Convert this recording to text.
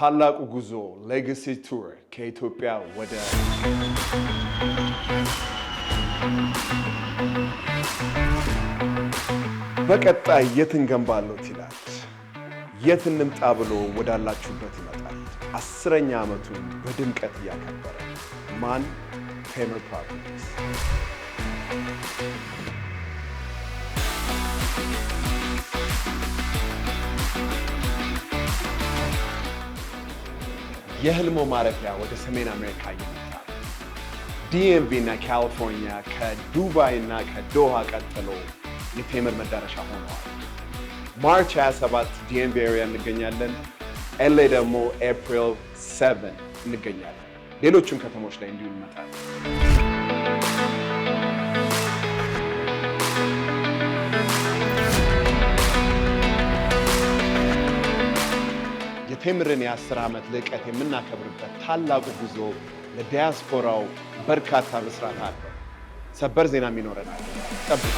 ታላቁ ጉዞ ሌጋሲ ቱር ከኢትዮጵያ ወደ በቀጣይ የት እንገንባሎት ይላል። የት እንምጣ ብሎ ወዳላችሁበት ይመጣል። 10ኛ ዓመቱን በድምቀት እያከበረ ማን? ቴምር ፕሮፐርቲስ። የህልሞ ማረፊያ ወደ ሰሜን አሜሪካ ይመጣ። ዲኤምቪ እና ካሊፎርኒያ ከዱባይ እና ከዶሃ ቀጥሎ የቴምር መዳረሻ ሆነዋል። ማርች 27 ዲኤምቪ ኤሪያ እንገኛለን። ኤልኤ ደግሞ ኤፕሪል 7 እንገኛለን። ሌሎችም ከተሞች ላይ እንዲሁ እንመጣለን። የቴምርን የ10 ዓመት ልዕቀት የምናከብርበት ታላቁ ጉዞ ለዲያስፖራው በርካታ ብስራት አለው። ሰበር ዜናም ይኖረናል። ጠብቁ።